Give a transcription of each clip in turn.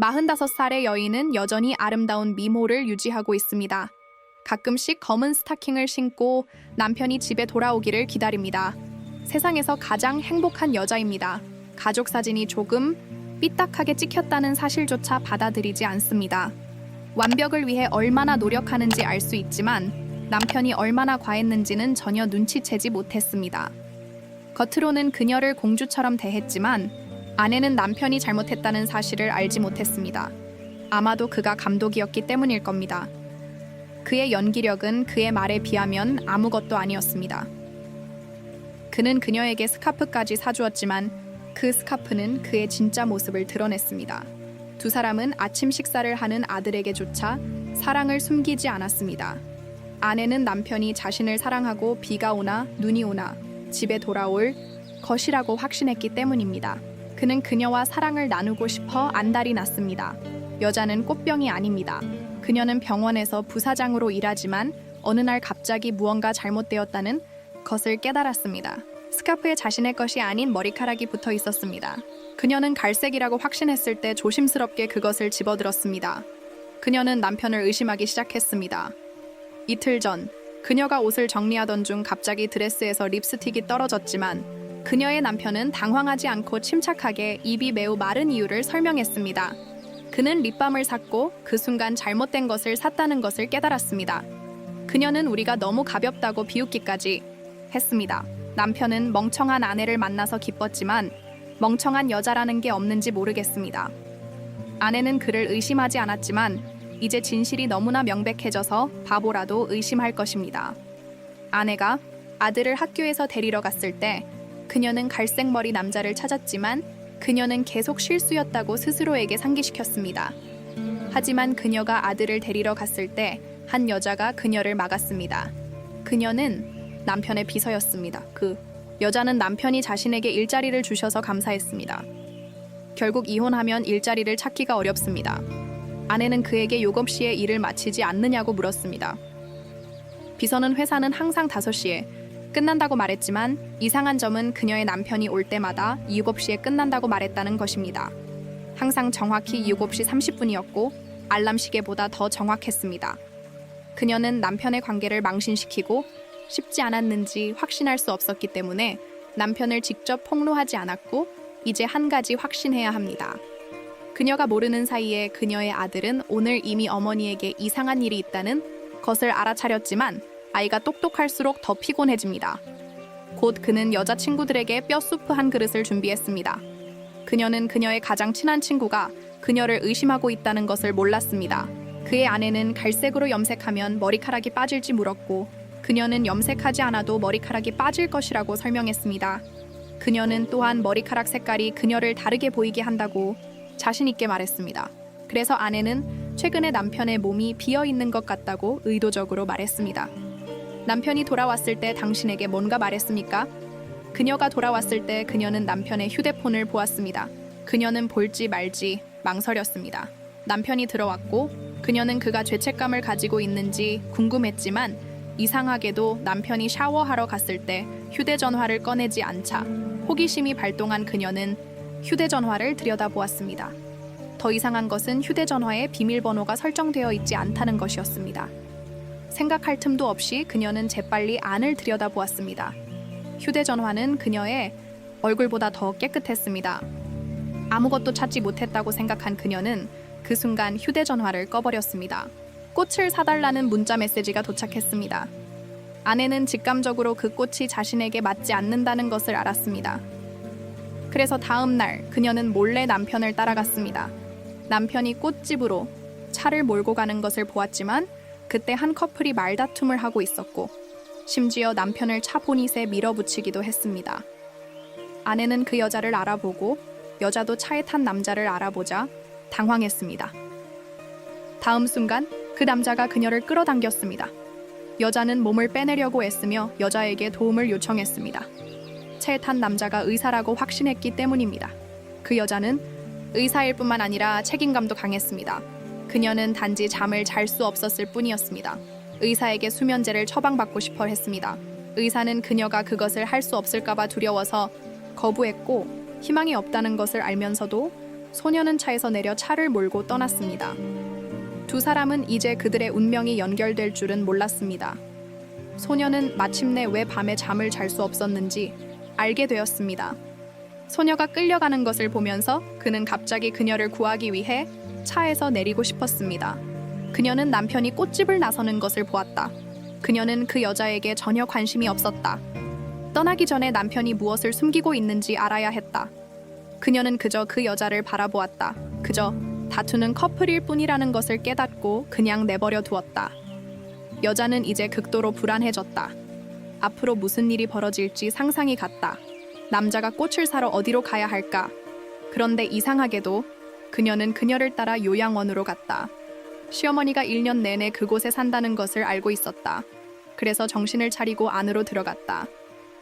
45살의 여인은 여전히 아름다운 미모를 유지하고 있습니다. 가끔씩 검은 스타킹을 신고 남편이 집에 돌아오기를 기다립니다. 세상에서 가장 행복한 여자입니다. 가족 사진이 조금 삐딱하게 찍혔다는 사실조차 받아들이지 않습니다. 완벽을 위해 얼마나 노력하는지 알 수 있지만 남편이 얼마나 과했는지는 전혀 눈치채지 못했습니다. 겉으로는 그녀를 공주처럼 대했지만 아내는 남편이 잘못했다는 사실을 알지 못했습니다. 아마도 그가 감독이었기 때문일 겁니다. 그의 연기력은 그의 말에 비하면 아무것도 아니었습니다. 그는 그녀에게 스카프까지 사주었지만 그 스카프는 그의 진짜 모습을 드러냈습니다. 두 사람은 아침 식사를 하는 아들에게조차 사랑을 숨기지 않았습니다. 아내는 남편이 자신을 사랑하고 비가 오나 눈이 오나 집에 돌아올 것이라고 확신했기 때문입니다. 그는 그녀와 사랑을 나누고 싶어 안달이 났습니다. 여자는 꽃병이 아닙니다. 그녀는 병원에서 부사장으로 일하지만 어느 날 갑자기 무언가 잘못되었다는 것을 깨달았습니다. 스카프에 자신의 것이 아닌 머리카락이 붙어 있었습니다. 그녀는 갈색이라고 확신했을 때 조심스럽게 그것을 집어들었습니다. 그녀는 남편을 의심하기 시작했습니다. 이틀 전 그녀가 옷을 정리하던 중 갑자기 드레스에서 립스틱이 떨어졌지만 그녀의 남편은 당황하지 않고 침착하게 입이 매우 마른 이유를 설명했습니다. 그는 립밤을 샀고 그 순간 잘못된 것을 샀다는 것을 깨달았습니다. 그녀는 우리가 너무 가볍다고 비웃기까지 했습니다. 남편은 멍청한 아내를 만나서 기뻤지만 멍청한 여자라는 게 없는지 모르겠습니다. 아내는 그를 의심하지 않았지만 이제 진실이 너무나 명백해져서 바보라도 의심할 것입니다. 아내가 아들을 학교에서 데리러 갔을 때 그녀는 갈색 머리 남자를 찾았지만 그녀는 계속 실수였다고 스스로에게 상기시켰습니다. 하지만 그녀가 아들을 데리러 갔을 때 한 여자가 그녀를 막았습니다. 그녀는 남편의 비서였습니다. 그 여자는 남편이 자신에게 일자리를 주셔서 감사했습니다. 결국 이혼하면 일자리를 찾기가 어렵습니다. 아내는 그에게 요금 시에 일을 마치지 않느냐고 물었습니다. 비서는 회사는 항상 5시에 끝난다고 말했지만 이상한 점은 그녀의 남편이 올 때마다 7시에 끝난다고 말했다는 것입니다. 항상 정확히 7시 30분이었고 알람 시계보다 더 정확했습니다. 그녀는 남편의 관계를 망신시키고 싶지 않았는지 확신할 수 없었기 때문에 남편을 직접 폭로하지 않았고 이제 한 가지 확신해야 합니다. 그녀가 모르는 사이에 그녀의 아들은 오늘 이미 어머니에게 이상한 일이 있다는 것을 알아차렸지만 아이가 똑똑할수록 더 피곤해집니다. 곧 그는 여자친구들에게 뼈수프 한 그릇을 준비했습니다. 그녀는 그녀의 가장 친한 친구가 그녀를 의심하고 있다는 것을 몰랐습니다. 그의 아내는 갈색으로 염색하면 머리카락이 빠질지 물었고 그녀는 염색하지 않아도 머리카락이 빠질 것이라고 설명했습니다. 그녀는 또한 머리카락 색깔이 그녀를 다르게 보이게 한다고 자신 있게 말했습니다. 그래서 아내는 최근에 남편의 몸이 비어 있는 것 같다고 의도적으로 말했습니다. 남편이 돌아왔을 때 당신에게 뭔가 말했습니까? 그녀가 돌아왔을 때 그녀는 남편의 휴대폰을 보았습니다. 그녀는 볼지 말지 망설였습니다. 남편이 들어왔고 그녀는 그가 죄책감을 가지고 있는지 궁금했지만 이상하게도 남편이 샤워하러 갔을 때 휴대전화를 꺼내지 않자 호기심이 발동한 그녀는 휴대전화를 들여다보았습니다. 더 이상한 것은 휴대전화에 비밀번호가 설정되어 있지 않다는 것이었습니다. 생각할 틈도 없이 그녀는 재빨리 안을 들여다보았습니다. 휴대전화는 그녀의 얼굴보다 더 깨끗했습니다. 아무것도 찾지 못했다고 생각한 그녀는 그 순간 휴대전화를 꺼버렸습니다. 꽃을 사달라는 문자 메시지가 도착했습니다. 아내는 직감적으로 그 꽃이 자신에게 맞지 않는다는 것을 알았습니다. 그래서 다음 날 그녀는 몰래 남편을 따라갔습니다. 남편이 꽃집으로 차를 몰고 가는 것을 보았지만 그때 한 커플이 말다툼을 하고 있었고 심지어 남편을 차 보닛에 밀어붙이기도 했습니다. 아내는 그 여자를 알아보고 여자도 차에 탄 남자를 알아보자 당황했습니다. 다음 순간 그 남자가 그녀를 끌어당겼습니다. 여자는 몸을 빼내려고 애쓰며 여자에게 도움을 요청했습니다. 차에 탄 남자가 의사라고 확신했기 때문입니다. 그 여자는 의사일 뿐만 아니라 책임감도 강했습니다. 그녀는 단지 잠을 잘 수 없었을 뿐이었습니다. 의사에게 수면제를 처방받고 싶어 했습니다. 의사는 그녀가 그것을 할 수 없을까봐 두려워서 거부했고 희망이 없다는 것을 알면서도 소녀는 차에서 내려 차를 몰고 떠났습니다. 두 사람은 이제 그들의 운명이 연결될 줄은 몰랐습니다. 소녀는 마침내 왜 밤에 잠을 잘 수 없었는지 알게 되었습니다. 소녀가 끌려가는 것을 보면서 그는 갑자기 그녀를 구하기 위해 차에서 내리고 싶었습니다. 그녀는 남편이 꽃집을 나서는 것을 보았다. 그녀는 그 여자에게 전혀 관심이 없었다. 떠나기 전에 남편이 무엇을 숨기고 있는지 알아야 했다. 그녀는 그저 그 여자를 바라보았다. 그저 다투는 커플일 뿐이라는 것을 깨닫고 그냥 내버려 두었다. 여자는 이제 극도로 불안해졌다. 앞으로 무슨 일이 벌어질지 상상이 갔다. 남자가 꽃을 사러 어디로 가야 할까? 그런데 이상하게도 그녀는 그녀를 따라 요양원으로 갔다. 시어머니가 1년 내내 그곳에 산다는 것을 알고 있었다. 그래서 정신을 차리고 안으로 들어갔다.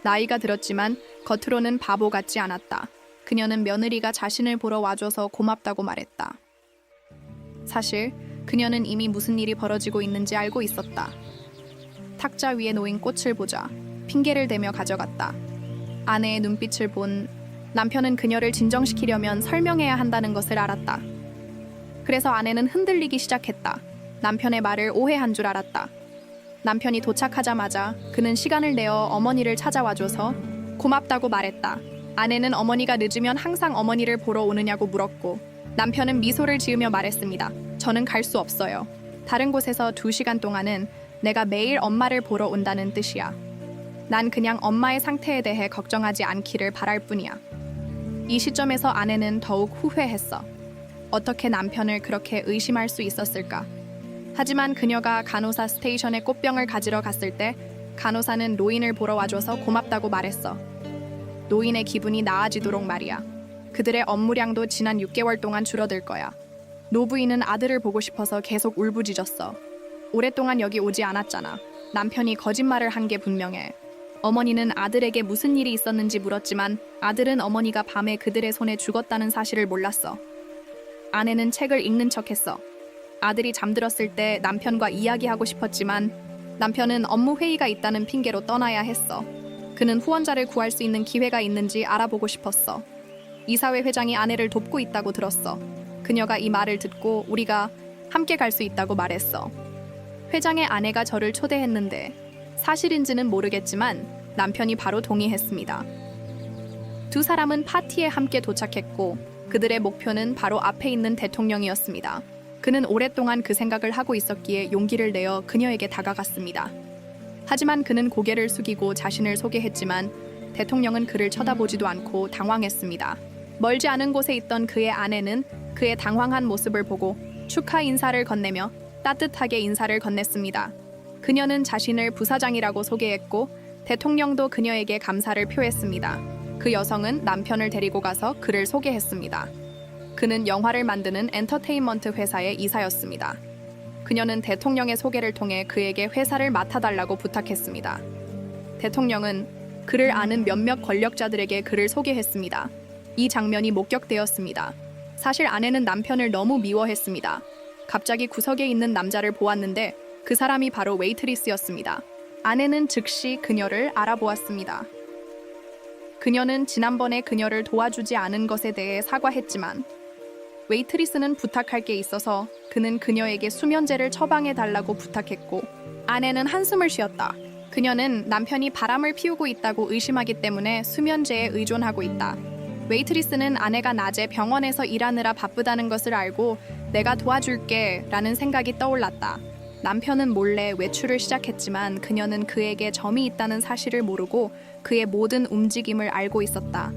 나이가 들었지만 겉으로는 바보 같지 않았다. 그녀는 며느리가 자신을 보러 와줘서 고맙다고 말했다. 사실 그녀는 이미 무슨 일이 벌어지고 있는지 알고 있었다. 탁자 위에 놓인 꽃을 보자 핑계를 대며 가져갔다. 아내의 눈빛을 본 남편은 그녀를 진정시키려면 설명해야 한다는 것을 알았다. 그래서 아내는 흔들리기 시작했다. 남편의 말을 오해한 줄 알았다. 남편이 도착하자마자 그는 시간을 내어 어머니를 찾아와줘서 고맙다고 말했다. 아내는 어머니가 늦으면 항상 어머니를 보러 오느냐고 물었고 남편은 미소를 지으며 말했습니다. 저는 갈 수 없어요. 다른 곳에서 2시간 동안은 내가 매일 엄마를 보러 온다는 뜻이야. 난 그냥 엄마의 상태에 대해 걱정하지 않기를 바랄 뿐이야. 이 시점에서 아내는 더욱 후회했어. 어떻게 남편을 그렇게 의심할 수 있었을까? 하지만 그녀가 간호사 스테이션에 꽃병을 가지러 갔을 때 간호사는 노인을 보러 와줘서 고맙다고 말했어. 노인의 기분이 나아지도록 말이야. 그들의 업무량도 지난 6개월 동안 줄어들 거야. 노부인은 아들을 보고 싶어서 계속 울부짖었어. 오랫동안 여기 오지 않았잖아. 남편이 거짓말을 한 게 분명해. 어머니는 아들에게 무슨 일이 있었는지 물었지만 아들은 어머니가 밤에 그들의 손에 죽었다는 사실을 몰랐어. 아내는 책을 읽는 척했어. 아들이 잠들었을 때 남편과 이야기하고 싶었지만 남편은 업무 회의가 있다는 핑계로 떠나야 했어. 그는 후원자를 구할 수 있는 기회가 있는지 알아보고 싶었어. 이사회 회장이 아내를 돕고 있다고 들었어. 그녀가 이 말을 듣고 우리가 함께 갈 수 있다고 말했어. 회장의 아내가 저를 초대했는데 사실인지는 모르겠지만 남편이 바로 동의했습니다. 두 사람은 파티에 함께 도착했고 그들의 목표는 바로 앞에 있는 대통령이었습니다. 그는 오랫동안 그 생각을 하고 있었기에 용기를 내어 그녀에게 다가갔습니다. 하지만 그는 고개를 숙이고 자신을 소개했지만 대통령은 그를 쳐다보지도 않고 당황했습니다. 멀지 않은 곳에 있던 그의 아내는 그의 당황한 모습을 보고 축하 인사를 건네며 따뜻하게 인사를 건넸습니다. 그녀는 자신을 부사장이라고 소개했고 대통령도 그녀에게 감사를 표했습니다. 그 여성은 남편을 데리고 가서 그를 소개했습니다. 그는 영화를 만드는 엔터테인먼트 회사의 이사였습니다. 그녀는 대통령의 소개를 통해 그에게 회사를 맡아달라고 부탁했습니다. 대통령은 그를 아는 몇몇 권력자들에게 그를 소개했습니다. 이 장면이 목격되었습니다. 사실 아내는 남편을 너무 미워했습니다. 갑자기 구석에 있는 남자를 보았는데 그 사람이 바로 웨이트리스였습니다. 아내는 즉시 그녀를 알아보았습니다. 그녀는 지난번에 그녀를 도와주지 않은 것에 대해 사과했지만 웨이트리스는 부탁할 게 있어서 그는 그녀에게 수면제를 처방해달라고 부탁했고 아내는 한숨을 쉬었다. 그녀는 남편이 바람을 피우고 있다고 의심하기 때문에 수면제에 의존하고 있다. 웨이트리스는 아내가 낮에 병원에서 일하느라 바쁘다는 것을 알고 내가 도와줄게 라는 생각이 떠올랐다. 남편은 몰래 외출을 시작했지만 그녀는 그에게 점이 있다는 사실을 모르고 그의 모든 움직임을 알고 있었다.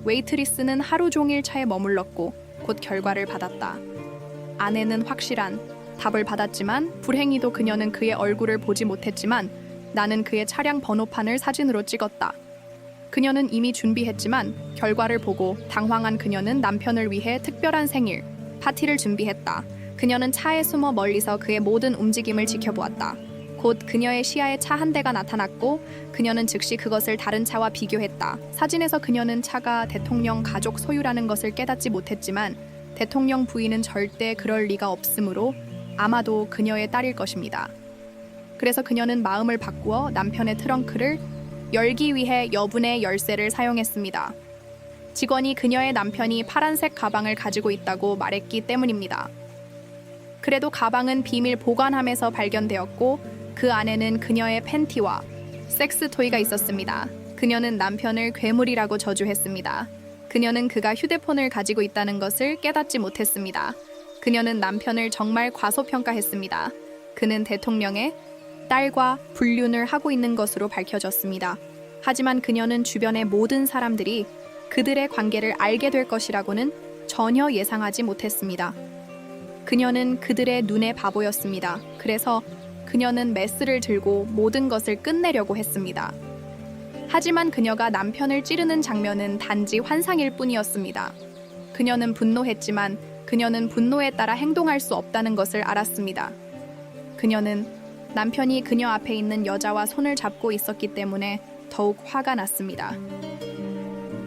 웨이트리스는 하루 종일 차에 머물렀고 곧 결과를 받았다. 아내는 확실한 답을 받았지만 불행히도 그녀는 그의 얼굴을 보지 못했지만 나는 그의 차량 번호판을 사진으로 찍었다. 그녀는 이미 준비했지만 결과를 보고 당황한 그녀는 남편을 위해 특별한 생일 파티를 준비했다. 그녀는 차에 숨어 멀리서 그의 모든 움직임을 지켜보았다. 곧 그녀의 시야에 차 한 대가 나타났고 그녀는 즉시 그것을 다른 차와 비교했다. 사진에서 그녀는 차가 대통령 가족 소유라는 것을 깨닫지 못했지만 대통령 부인은 절대 그럴 리가 없으므로 아마도 그녀의 딸일 것입니다. 그래서 그녀는 마음을 바꾸어 남편의 트렁크를 열기 위해 여분의 열쇠를 사용했습니다. 직원이 그녀의 남편이 파란색 가방을 가지고 있다고 말했기 때문입니다. 그래도 가방은 비밀 보관함에서 발견되었고 그 안에는 그녀의 팬티와 섹스 토이가 있었습니다. 그녀는 남편을 괴물이라고 저주했습니다. 그녀는 그가 휴대폰을 가지고 있다는 것을 깨닫지 못했습니다. 그녀는 남편을 정말 과소평가했습니다. 그는 대통령의 딸과 불륜을 하고 있는 것으로 밝혀졌습니다. 하지만 그녀는 주변의 모든 사람들이 그들의 관계를 알게 될 것이라고는 전혀 예상하지 못했습니다. 그녀는 그들의 눈에 바보였습니다. 그래서 그녀는 메스를 들고 모든 것을 끝내려고 했습니다. 하지만 그녀가 남편을 찌르는 장면은 단지 환상일 뿐이었습니다. 그녀는 분노했지만 그녀는 분노에 따라 행동할 수 없다는 것을 알았습니다. 그녀는 남편이 그녀 앞에 있는 여자와 손을 잡고 있었기 때문에 더욱 화가 났습니다.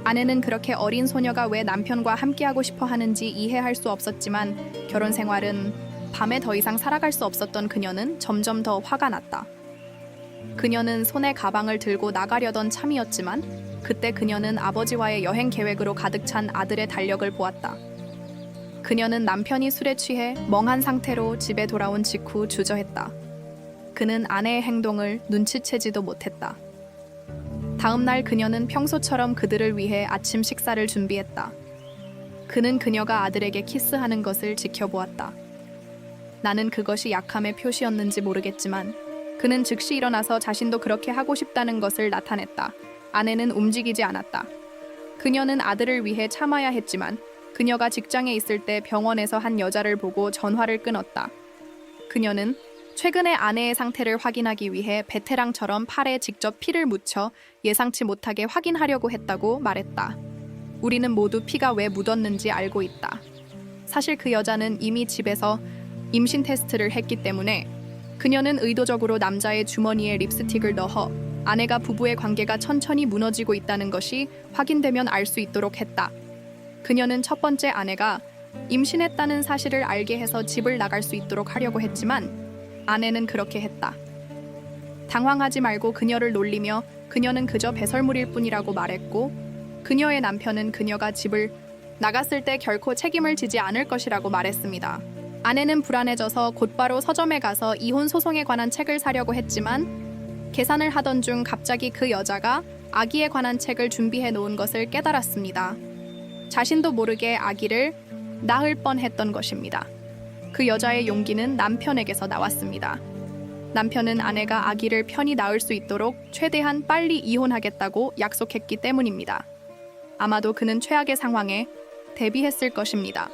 아내는 그렇게 어린 소녀가 왜 남편과 함께하고 싶어 하는지 이해할 수 없었지만 결혼 생활은 밤에 더 이상 살아갈 수 없었던 그녀는 점점 더 화가 났다. 그녀는 손에 가방을 들고 나가려던 참이었지만 그때 그녀는 아버지와의 여행 계획으로 가득 찬 아들의 달력을 보았다. 그녀는 남편이 술에 취해 멍한 상태로 집에 돌아온 직후 주저했다. 그는 아내의 행동을 눈치채지도 못했다. 다음 날 그녀는 평소처럼 그들을 위해 아침 식사를 준비했다. 그는 그녀가 아들에게 키스하는 것을 지켜보았다. 나는 그것이 약함의 표시였는지 모르겠지만 그는 즉시 일어나서 자신도 그렇게 하고 싶다는 것을 나타냈다. 아내는 움직이지 않았다. 그녀는 아들을 위해 참아야 했지만 그녀가 직장에 있을 때 병원에서 한 여자를 보고 전화를 끊었다. 그녀는 최근에 아내의 상태를 확인하기 위해 베테랑처럼 팔에 직접 피를 묻혀 예상치 못하게 확인하려고 했다고 말했다. 우리는 모두 피가 왜 묻었는지 알고 있다. 사실 그 여자는 이미 집에서 임신 테스트를 했기 때문에 그녀는 의도적으로 남자의 주머니에 립스틱을 넣어 아내가 부부의 관계가 천천히 무너지고 있다는 것이 확인되면 알 수 있도록 했다. 그녀는 첫 번째 아내가 임신했다는 사실을 알게 해서 집을 나갈 수 있도록 하려고 했지만 아내는 그렇게 했다. 당황하지 말고 그녀를 놀리며 그녀는 그저 배설물일 뿐이라고 말했고 그녀의 남편은 그녀가 집을 나갔을 때 결코 책임을 지지 않을 것이라고 말했습니다. 아내는 불안해져서 곧바로 서점에 가서 이혼 소송에 관한 책을 사려고 했지만 계산을 하던 중 갑자기 그 여자가 아기에 관한 책을 준비해 놓은 것을 깨달았습니다. 자신도 모르게 아기를 낳을 뻔했던 것입니다. 그 여자의 용기는 남편에게서 나왔습니다. 남편은 아내가 아기를 편히 낳을 수 있도록 최대한 빨리 이혼하겠다고 약속했기 때문입니다. 아마도 그는 최악의 상황에 대비했을 것입니다.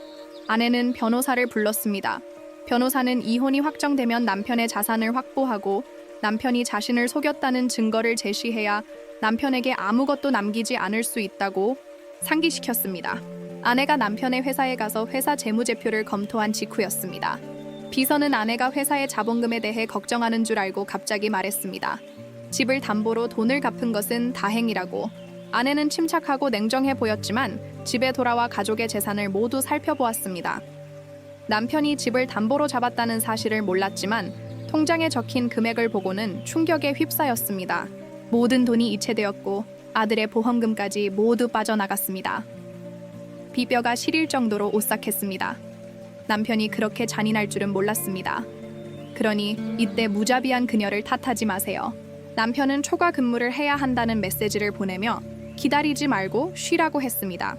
아내는 변호사를 불렀습니다. 변호사는 이혼이 확정되면 남편의 자산을 확보하고 남편이 자신을 속였다는 증거를 제시해야 남편에게 아무것도 남기지 않을 수 있다고 상기시켰습니다. 아내가 남편의 회사에 가서 회사 재무제표를 검토한 직후였습니다. 비서는 아내가 회사의 자본금에 대해 걱정하는 줄 알고 갑자기 말했습니다. 집을 담보로 돈을 갚은 것은 다행이라고. 아내는 침착하고 냉정해 보였지만 집에 돌아와 가족의 재산을 모두 살펴보았습니다. 남편이 집을 담보로 잡았다는 사실을 몰랐지만 통장에 적힌 금액을 보고는 충격에 휩싸였습니다. 모든 돈이 이체되었고 아들의 보험금까지 모두 빠져나갔습니다. 비뼈가 시릴 정도로 오싹했습니다. 남편이 그렇게 잔인할 줄은 몰랐습니다. 그러니 이때 무자비한 그녀를 탓하지 마세요. 남편은 초과 근무를 해야 한다는 메시지를 보내며 기다리지 말고 쉬라고 했습니다.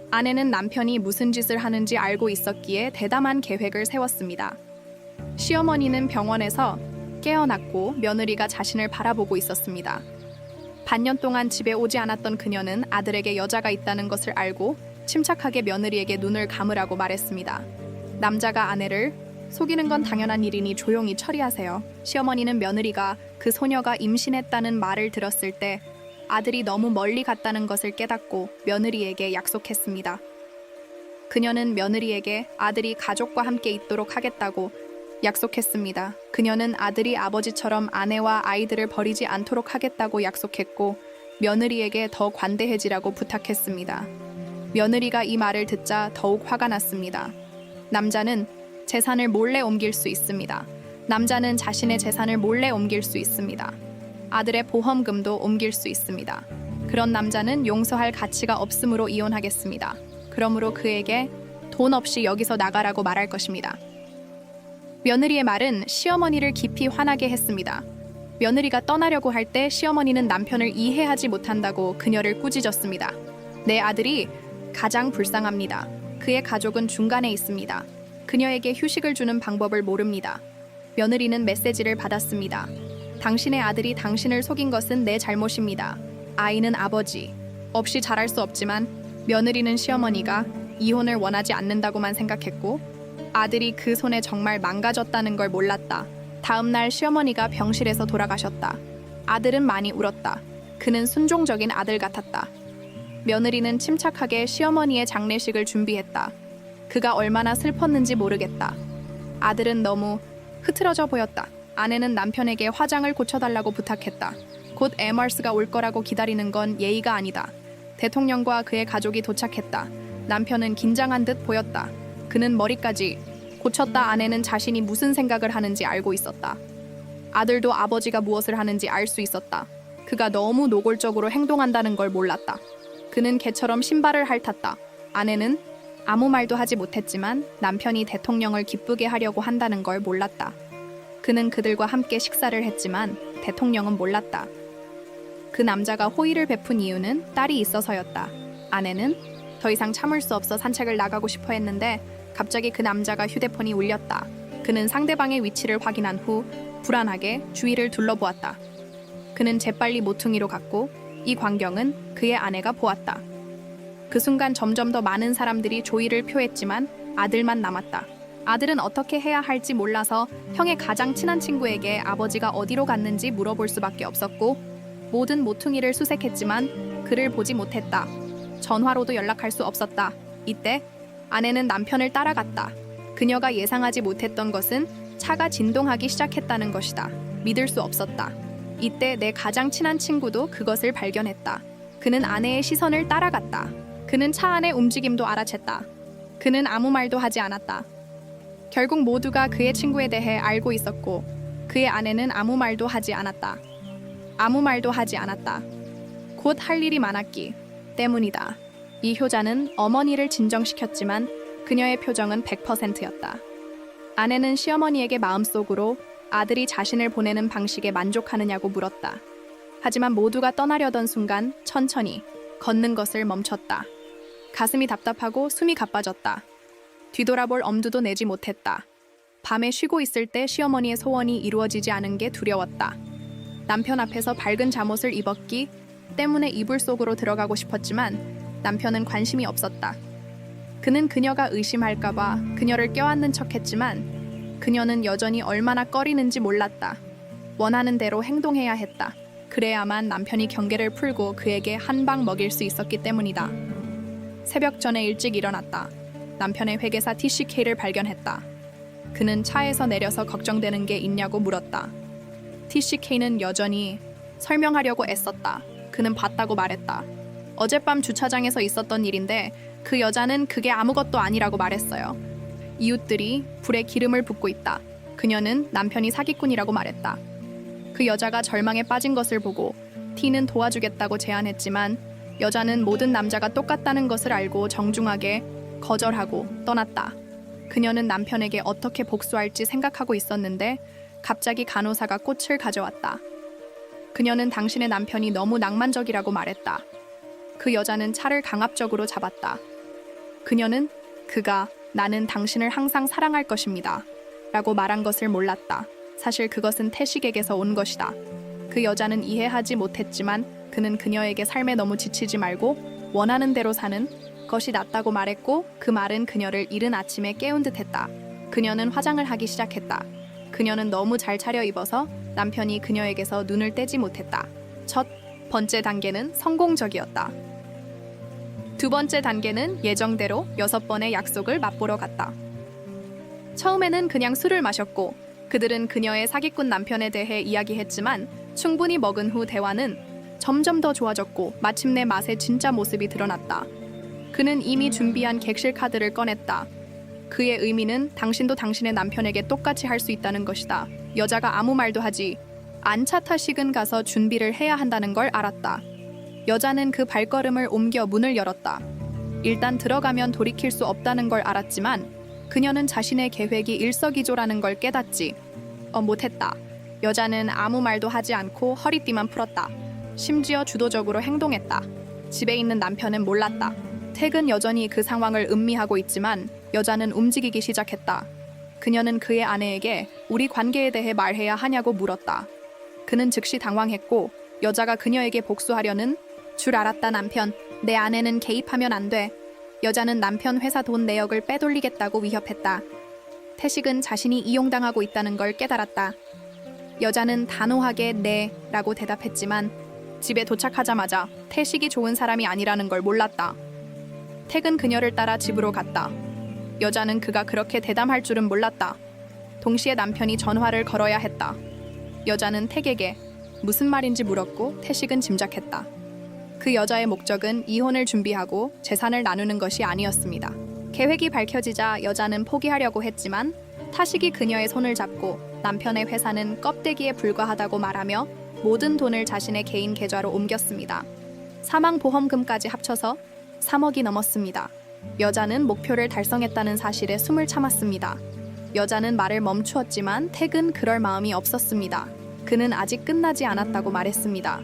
아내는 남편이 무슨 짓을 하는지 알고 있었기에 대담한 계획을 세웠습니다. 시어머니는 병원에서 깨어났고 며느리가 자신을 바라보고 있었습니다. 반년 동안 집에 오지 않았던 그녀는 아들에게 여자가 있다는 것을 알고 침착하게 며느리에게 눈을 감으라고 말했습니다. 남자가 아내를 속이는 건 당연한 일이니 조용히 처리하세요. 시어머니는 며느리가 그 소녀가 임신했다는 말을 들었을 때 아들이 너무 멀리 갔다는 것을 깨닫고 며느리에게 약속했습니다. 그녀는 며느리에게 아들이 가족과 함께 있도록 하겠다고 약속했습니다. 그녀는 아들이 아버지처럼 아내와 아이들을 버리지 않도록 하겠다고 약속했고 며느리에게 더 관대해지라고 부탁했습니다. 며느리가 이 말을 듣자 더욱 화가 났습니다. 남자는 재산을 몰래 옮길 수 있습니다. 남자는 자신의 재산을 몰래 옮길 수 있습니다. 아들의 보험금도 옮길 수 있습니다. 그런 남자는 용서할 가치가 없으므로 이혼하겠습니다. 그러므로 그에게 돈 없이 여기서 나가라고 말할 것입니다. 며느리의 말은 시어머니를 깊이 화나게 했습니다. 며느리가 떠나려고 할 때 시어머니는 남편을 이해하지 못한다고 그녀를 꾸짖었습니다. 내 아들이 가장 불쌍합니다. 그의 가족은 중간에 있습니다. 그녀에게 휴식을 주는 방법을 모릅니다. 며느리는 메시지를 받았습니다. 당신의 아들이 당신을 속인 것은 내 잘못입니다. 아이는 아버지 없이 자랄 수 없지만 며느리는 시어머니가 이혼을 원하지 않는다고만 생각했고 아들이 그 손에 정말 망가졌다는 걸 몰랐다. 다음 날 시어머니가 병실에서 돌아가셨다. 아들은 많이 울었다. 그는 순종적인 아들 같았다. 며느리는 침착하게 시어머니의 장례식을 준비했다. 그가 얼마나 슬펐는지 모르겠다. 아들은 너무 흐트러져 보였다. 아내는 남편에게 화장을 고쳐달라고 부탁했다. 곧 에머스가 올 거라고 기다리는 건 예의가 아니다. 대통령과 그의 가족이 도착했다. 남편은 긴장한 듯 보였다. 그는 머리까지 고쳤다. 아내는 자신이 무슨 생각을 하는지 알고 있었다. 아들도 아버지가 무엇을 하는지 알 수 있었다. 그가 너무 노골적으로 행동한다는 걸 몰랐다. 그는 개처럼 신발을 핥았다. 아내는 아무 말도 하지 못했지만 남편이 대통령을 기쁘게 하려고 한다는 걸 몰랐다. 그는 그들과 함께 식사를 했지만 대통령은 몰랐다. 그 남자가 호의를 베푼 이유는 딸이 있어서였다. 아내는 더 이상 참을 수 없어 산책을 나가고 싶어 했는데 갑자기 그 남자가 휴대폰이 울렸다. 그는 상대방의 위치를 확인한 후 불안하게 주위를 둘러보았다. 그는 재빨리 모퉁이로 갔고 이 광경은 그의 아내가 보았다. 그 순간 점점 더 많은 사람들이 조의를 표했지만 아들만 남았다. 아들은 어떻게 해야 할지 몰라서 형의 가장 친한 친구에게 아버지가 어디로 갔는지 물어볼 수밖에 없었고 모든 모퉁이를 수색했지만 그를 보지 못했다. 전화로도 연락할 수 없었다. 이때 아내는 남편을 따라갔다. 그녀가 예상하지 못했던 것은 차가 진동하기 시작했다는 것이다. 믿을 수 없었다. 이때 내 가장 친한 친구도 그것을 발견했다. 그는 아내의 시선을 따라갔다. 그는 차 안의 움직임도 알아챘다. 그는 아무 말도 하지 않았다. 결국 모두가 그의 친구에 대해 알고 있었고 그의 아내는 아무 말도 하지 않았다. 아무 말도 하지 않았다. 곧 할 일이 많았기 때문이다. 이 효자는 어머니를 진정시켰지만 그녀의 표정은 100%였다. 아내는 시어머니에게 마음속으로 아들이 자신을 보내는 방식에 만족하느냐고 물었다. 하지만 모두가 떠나려던 순간 천천히 걷는 것을 멈췄다. 가슴이 답답하고 숨이 가빠졌다. 뒤돌아볼 엄두도 내지 못했다. 밤에 쉬고 있을 때 시어머니의 소원이 이루어지지 않은 게 두려웠다. 남편 앞에서 밝은 잠옷을 입었기 때문에 이불 속으로 들어가고 싶었지만 남편은 관심이 없었다. 그는 그녀가 의심할까봐 그녀를 껴안는 척했지만 그녀는 여전히 얼마나 꺼리는지 몰랐다. 원하는 대로 행동해야 했다. 그래야만 남편이 경계를 풀고 그에게 한 방 먹일 수 있었기 때문이다. 새벽 전에 일찍 일어났다. 남편의 회계사 TCK를 발견했다. 그는 차에서 내려서 걱정되는 게 있냐고 물었다. TCK는 여전히 설명하려고 애썼다. 그는 봤다고 말했다. 어젯밤 주차장에서 있었던 일인데 그 여자는 그게 아무것도 아니라고 말했어요. 이웃들이 불에 기름을 붓고 있다. 그녀는 남편이 사기꾼이라고 말했다. 그 여자가 절망에 빠진 것을 보고 T는 도와주겠다고 제안했지만 여자는 모든 남자가 똑같다는 것을 알고 정중하게 거절하고 떠났다. 그녀는 남편에게 어떻게 복수할지 생각하고 있었는데 갑자기 간호사가 꽃을 가져왔다. 그녀는 당신의 남편이 너무 낭만적이라고 말했다. 그 여자는 차를 강압적으로 잡았다. 그녀는 그가 나는 당신을 항상 사랑할 것입니다. 라고 말한 것을 몰랐다. 사실 그것은 태식에게서 온 것이다. 그 여자는 이해하지 못했지만 그는 그녀에게 삶에 너무 지치지 말고 원하는 대로 사는 것이 낫다고 말했고 그 말은 그녀를 이른 아침에 깨운 듯했다. 그녀는 화장을 하기 시작했다. 그녀는 너무 잘 차려입어서 남편이 그녀에게서 눈을 떼지 못했다. 첫 번째 단계는 성공적이었다. 두 번째 단계는 예정대로 6번의 약속을 맛보러 갔다. 처음에는 그냥 술을 마셨고 그들은 그녀의 사기꾼 남편에 대해 이야기했지만 충분히 먹은 후 대화는 점점 더 좋아졌고 마침내 맛의 진짜 모습이 드러났다. 그는 이미 준비한 객실 카드를 꺼냈다. 그의 의미는 당신도 당신의 남편에게 똑같이 할 수 있다는 것이다. 여자가 아무 말도 하지 않자 타식은 가서 준비를 해야 한다는 걸 알았다. 여자는 그 발걸음을 옮겨 문을 열었다. 일단 들어가면 돌이킬 수 없다는 걸 알았지만 그녀는 자신의 계획이 일석이조라는 걸 깨닫지 못했다. 여자는 아무 말도 하지 않고 허리띠만 풀었다. 심지어 주도적으로 행동했다. 집에 있는 남편은 몰랐다. 택은 여전히 그 상황을 음미하고 있지만 여자는 움직이기 시작했다. 그녀는 그의 아내에게 우리 관계에 대해 말해야 하냐고 물었다. 그는 즉시 당황했고 여자가 그녀에게 복수하려는 줄 알았다. 남편, 내 아내는 개입하면 안 돼. 여자는 남편 회사 돈 내역을 빼돌리겠다고 위협했다. 태식은 자신이 이용당하고 있다는 걸 깨달았다. 여자는 단호하게 네 라고 대답했지만 집에 도착하자마자 태식이 좋은 사람이 아니라는 걸 몰랐다. 택은 그녀를 따라 집으로 갔다. 여자는 그가 그렇게 대담할 줄은 몰랐다. 동시에 남편이 전화를 걸어야 했다. 여자는 택에게 무슨 말인지 물었고 태식은 짐작했다. 그 여자의 목적은 이혼을 준비하고 재산을 나누는 것이 아니었습니다. 계획이 밝혀지자 여자는 포기하려고 했지만 타식이 그녀의 손을 잡고 남편의 회사는 껍데기에 불과하다고 말하며 모든 돈을 자신의 개인 계좌로 옮겼습니다. 사망보험금까지 합쳐서 3억이 넘었습니다. 여자는 목표를 달성했다는 사실에 숨을 참았습니다. 여자는 말을 멈추었지만 택은 그럴 마음이 없었습니다. 그는 아직 끝나지 않았다고 말했습니다.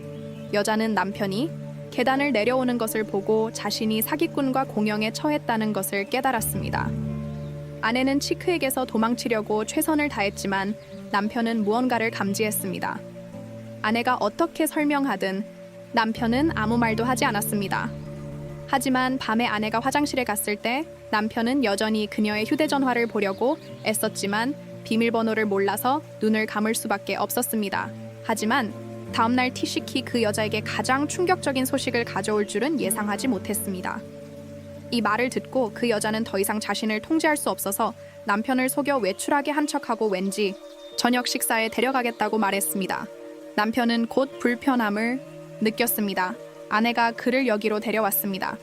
여자는 남편이 계단을 내려오는 것을 보고 자신이 사기꾼과 공영에 처했다는 것을 깨달았습니다. 아내는 치크에게서 도망치려고 최선을 다했지만 남편은 무언가를 감지했습니다. 아내가 어떻게 설명하든 남편은 아무 말도 하지 않았습니다. 하지만 밤에 아내가 화장실에 갔을 때 남편은 여전히 그녀의 휴대전화를 보려고 애썼지만 비밀번호를 몰라서 눈을 감을 수밖에 없었습니다. 하지만 다음날 티식이 그 여자에게 가장 충격적인 소식을 가져올 줄은 예상하지 못했습니다. 이 말을 듣고 그 여자는 더 이상 자신을 통제할 수 없어서 남편을 속여 외출하게 한 척하고 왠지 저녁 식사에 데려가겠다고 말했습니다. 남편은 곧 불편함을 느꼈습니다. 아내가 그를 여기로 데려왔습니다.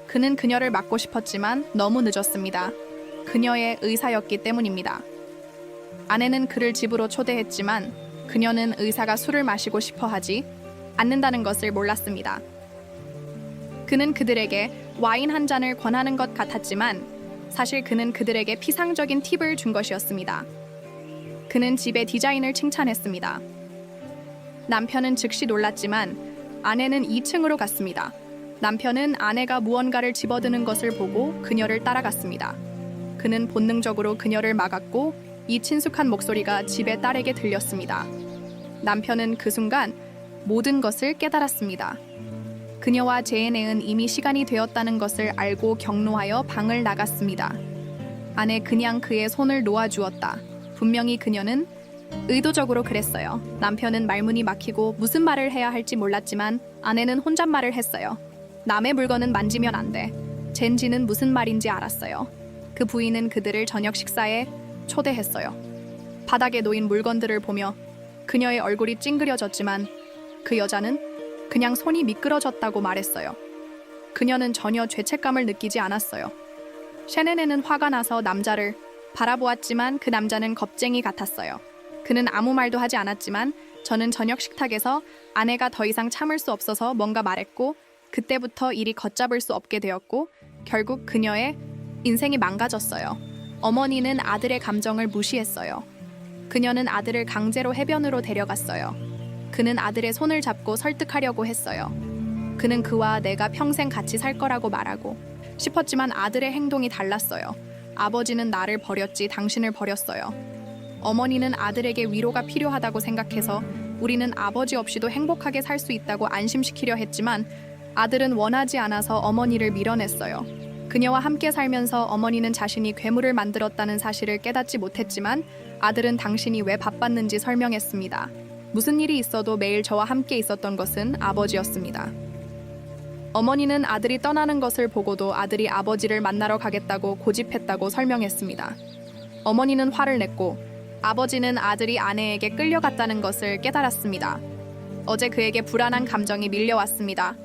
그는 그녀를 막고 싶었지만 너무 늦었습니다. 그녀의 의사였기 때문입니다. 아내는 그를 집으로 초대했지만 그녀는 의사가 술을 마시고 싶어 하지 않는다는 것을 몰랐습니다. 그는 그들에게 와인 한 잔을 권하는 것 같았지만 사실 그는 그들에게 피상적인 팁을 준 것이었습니다. 그는 집의 디자인을 칭찬했습니다. 남편은 즉시 놀랐지만 아내는 2층으로 갔습니다. 남편은 아내가 무언가를 집어드는 것을 보고 그녀를 따라갔습니다. 그는 본능적으로 그녀를 막았고 이 친숙한 목소리가 집의 딸에게 들렸습니다. 남편은 그 순간 모든 것을 깨달았습니다. 그녀와 제에네은 이미 시간이 되었다는 것을 알고 경로하여 방을 나갔습니다. 아내 그냥 그의 손을 놓아주었다. 분명히 그녀는 의도적으로 그랬어요. 남편은 말문이 막히고 무슨 말을 해야 할지 몰랐지만 아내는 혼잣말을 했어요. 남의 물건은 만지면 안 돼. 젠지는 무슨 말인지 알았어요. 그 부인은 그들을 저녁 식사에 초대했어요. 바닥에 놓인 물건들을 보며 그녀의 얼굴이 찡그려졌지만 그 여자는 그냥 손이 미끄러졌다고 말했어요. 그녀는 전혀 죄책감을 느끼지 않았어요. 셰네네는 화가 나서 남자를 바라보았지만 그 남자는 겁쟁이 같았어요. 그는 아무 말도 하지 않았지만 저는 저녁 식탁에서 아내가 더 이상 참을 수 없어서 뭔가 말했고 그때부터 일이 걷잡을 수 없게 되었고 결국 그녀의 인생이 망가졌어요. 어머니는 아들의 감정을 무시했어요. 그녀는 아들을 강제로 해변으로 데려갔어요. 그는 아들의 손을 잡고 설득하려고 했어요. 그는 그와 내가 평생 같이 살 거라고 말하고 싶었지만 아들의 행동이 달랐어요. 아버지는 나를 버렸지 당신을 버렸어요. 어머니는 아들에게 위로가 필요하다고 생각해서 우리는 아버지 없이도 행복하게 살 수 있다고 안심시키려 했지만 아들은 원하지 않아서 어머니를 밀어냈어요. 그녀와 함께 살면서 어머니는 자신이 괴물을 만들었다는 사실을 깨닫지 못했지만 아들은 당신이 왜 바빴는지 설명했습니다. 무슨 일이 있어도 매일 저와 함께 있었던 것은 아버지였습니다. 어머니는 아들이 떠나는 것을 보고도 아들이 아버지를 만나러 가겠다고 고집했다고 설명했습니다. 어머니는 화를 냈고 아버지는 아들이 아내에게 끌려갔다는 것을 깨달았습니다. 어제 그에게 불안한 감정이 밀려왔습니다.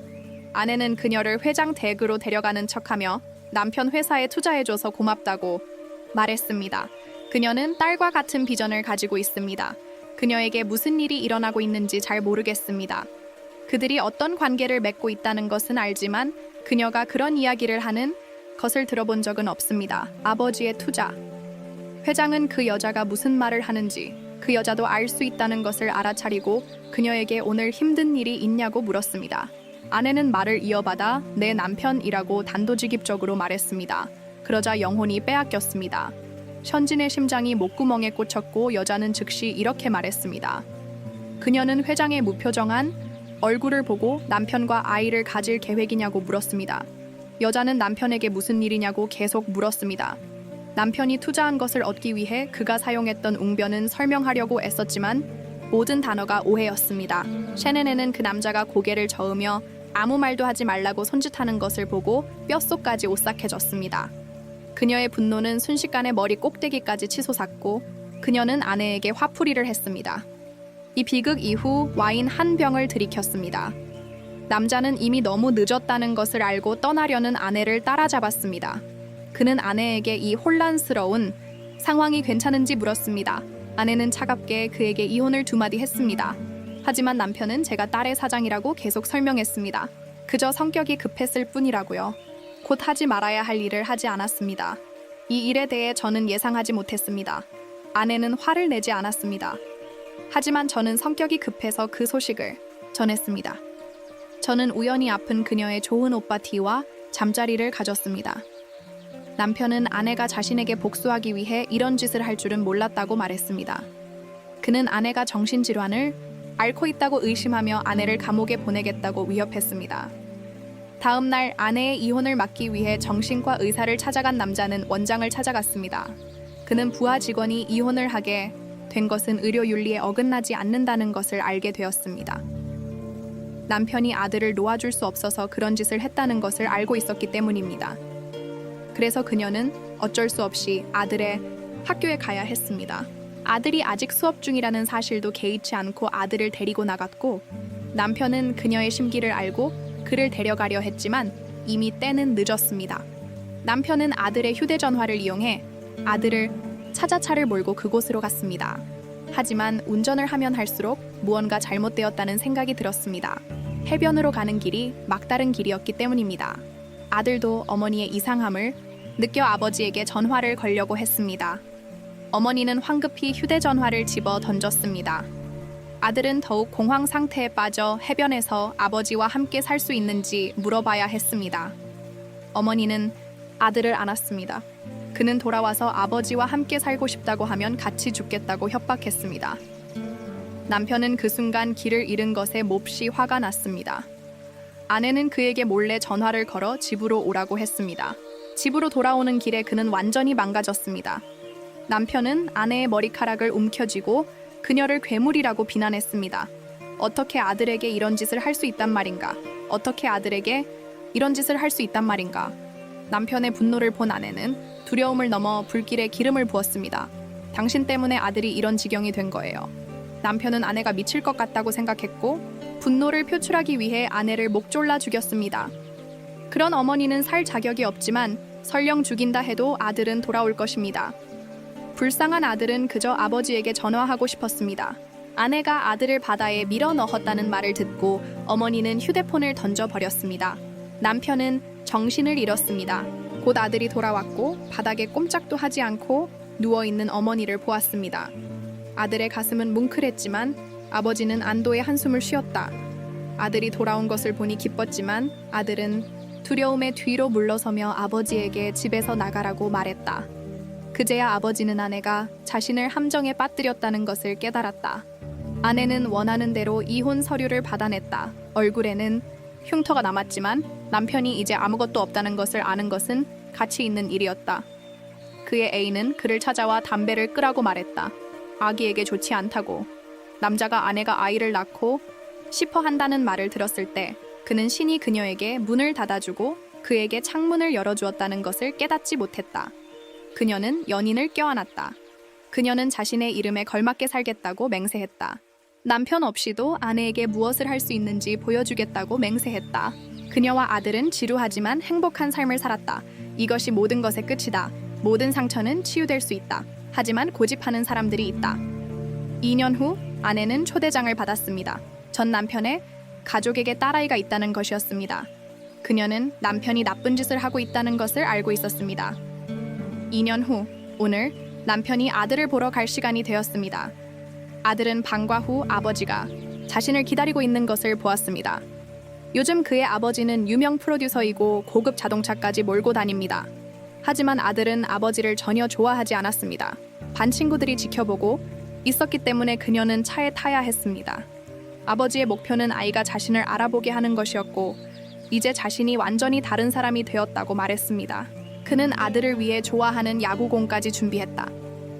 아내는 그녀를 회장 댁으로 데려가는 척하며 남편 회사에 투자해줘서 고맙다고 말했습니다. 그녀는 딸과 같은 비전을 가지고 있습니다. 그녀에게 무슨 일이 일어나고 있는지 잘 모르겠습니다. 그들이 어떤 관계를 맺고 있다는 것은 알지만 그녀가 그런 이야기를 하는 것을 들어본 적은 없습니다. 아버지의 투자. 회장은 그 여자가 무슨 말을 하는지 그 여자도 알 수 있다는 것을 알아차리고 그녀에게 오늘 힘든 일이 있냐고 물었습니다. 아내는 말을 이어받아 내 남편이라고 단도직입적으로 말했습니다. 그러자 영혼이 빼앗겼습니다. 현진의 심장이 목구멍에 꽂혔고 여자는 즉시 이렇게 말했습니다. 그녀는 회장의 무표정한 얼굴을 보고 남편과 아이를 가질 계획이냐고 물었습니다. 여자는 남편에게 무슨 일이냐고 계속 물었습니다. 남편이 투자한 것을 얻기 위해 그가 사용했던 웅변은 설명하려고 애썼지만 모든 단어가 오해였습니다. 셰네네는 그 남자가 고개를 저으며 아무 말도 하지 말라고 손짓하는 것을 보고 뼛속까지 오싹해졌습니다. 그녀의 분노는 순식간에 머리 꼭대기까지 치솟았고 그녀는 아내에게 화풀이를 했습니다. 이 비극 이후 와인 한 병을 들이켰습니다. 남자는 이미 너무 늦었다는 것을 알고 떠나려는 아내를 따라잡았습니다. 그는 아내에게 이 혼란스러운 상황이 괜찮은지 물었습니다. 아내는 차갑게 그에게 이혼을 두 마디 했습니다. 하지만 남편은 제가 딸의 사장이라고 계속 설명했습니다. 그저 성격이 급했을 뿐이라고요. 곧 하지 말아야 할 일을 하지 않았습니다. 이 일에 대해 저는 예상하지 못했습니다. 아내는 화를 내지 않았습니다. 하지만 저는 성격이 급해서 그 소식을 전했습니다. 저는 우연히 아픈 그녀의 좋은 오빠 T와 잠자리를 가졌습니다. 남편은 아내가 자신에게 복수하기 위해 이런 짓을 할 줄은 몰랐다고 말했습니다. 그는 아내가 정신질환을 앓고 있다고 의심하며 아내를 감옥에 보내겠다고 위협했습니다. 다음 날 아내의 이혼을 막기 위해 정신과 의사를 찾아간 남자는 원장을 찾아갔습니다. 그는 부하 직원이 이혼을 하게 된 것은 의료 윤리에 어긋나지 않는다는 것을 알게 되었습니다. 남편이 아들을 놓아줄 수 없어서 그런 짓을 했다는 것을 알고 있었기 때문입니다. 그래서 그녀는 어쩔 수 없이 아들의 학교에 가야 했습니다. 아들이 아직 수업 중이라는 사실도 개의치 않고 아들을 데리고 나갔고 남편은 그녀의 심기를 알고 그를 데려가려 했지만 이미 때는 늦었습니다. 남편은 아들의 휴대전화를 이용해 아들을 찾아 차를 몰고 그곳으로 갔습니다. 하지만 운전을 하면 할수록 무언가 잘못되었다는 생각이 들었습니다. 해변으로 가는 길이 막다른 길이었기 때문입니다. 아들도 어머니의 이상함을 느껴 아버지에게 전화를 걸려고 했습니다. 어머니는 황급히 휴대전화를 집어 던졌습니다. 아들은 더욱 공황 상태에 빠져 해변에서 아버지와 함께 살 수 있는지 물어봐야 했습니다. 어머니는 아들을 안았습니다. 그는 돌아와서 아버지와 함께 살고 싶다고 하면 같이 죽겠다고 협박했습니다. 남편은 그 순간 길을 잃은 것에 몹시 화가 났습니다. 아내는 그에게 몰래 전화를 걸어 집으로 오라고 했습니다. 집으로 돌아오는 길에 그는 완전히 망가졌습니다. 남편은 아내의 머리카락을 움켜쥐고 그녀를 괴물이라고 비난했습니다. 어떻게 아들에게 이런 짓을 할 수 있단 말인가? 어떻게 아들에게 이런 짓을 할 수 있단 말인가? 남편의 분노를 본 아내는 두려움을 넘어 불길에 기름을 부었습니다. 당신 때문에 아들이 이런 지경이 된 거예요. 남편은 아내가 미칠 것 같다고 생각했고 분노를 표출하기 위해 아내를 목 졸라 죽였습니다. 그런 어머니는 살 자격이 없지만 설령 죽인다 해도 아들은 돌아올 것입니다. 불쌍한 아들은 그저 아버지에게 전화하고 싶었습니다. 아내가 아들을 바다에 밀어 넣었다는 말을 듣고 어머니는 휴대폰을 던져버렸습니다. 남편은 정신을 잃었습니다. 곧 아들이 돌아왔고 바닥에 꼼짝도 하지 않고 누워있는 어머니를 보았습니다. 아들의 가슴은 뭉클했지만 아버지는 안도의 한숨을 쉬었다. 아들이 돌아온 것을 보니 기뻤지만 아들은 두려움에 뒤로 물러서며 아버지에게 집에서 나가라고 말했다. 그제야 아버지는 아내가 자신을 함정에 빠뜨렸다는 것을 깨달았다. 아내는 원하는 대로 이혼 서류를 받아냈다. 얼굴에는 흉터가 남았지만 남편이 이제 아무것도 없다는 것을 아는 것은 가치 있는 일이었다. 그의 애인은 그를 찾아와 담배를 끄라고 말했다. 아기에게 좋지 않다고. 남자가 아내가 아이를 낳고 싶어 한다는 말을 들었을 때 그는 신이 그녀에게 문을 닫아주고 그에게 창문을 열어주었다는 것을 깨닫지 못했다. 그녀는 연인을 껴안았다. 그녀는 자신의 이름에 걸맞게 살겠다고 맹세했다. 남편 없이도 아내에게 무엇을 할 수 있는지 보여주겠다고 맹세했다. 그녀와 아들은 지루하지만 행복한 삶을 살았다. 이것이 모든 것의 끝이다. 모든 상처는 치유될 수 있다. 하지만 고집하는 사람들이 있다. 2년 후 아내는 초대장을 받았습니다. 전 남편의 가족에게 딸아이가 있다는 것이었습니다. 그녀는 남편이 나쁜 짓을 하고 있다는 것을 알고 있었습니다. 2년 후, 오늘 남편이 아들을 보러 갈 시간이 되었습니다. 아들은 방과 후 아버지가 자신을 기다리고 있는 것을 보았습니다. 요즘 그의 아버지는 유명 프로듀서이고 고급 자동차까지 몰고 다닙니다. 하지만 아들은 아버지를 전혀 좋아하지 않았습니다. 반 친구들이 지켜보고 있었기 때문에 그녀는 차에 타야 했습니다. 아버지의 목표는 아이가 자신을 알아보게 하는 것이었고 이제 자신이 완전히 다른 사람이 되었다고 말했습니다. 그는 아들을 위해 좋아하는 야구공까지 준비했다.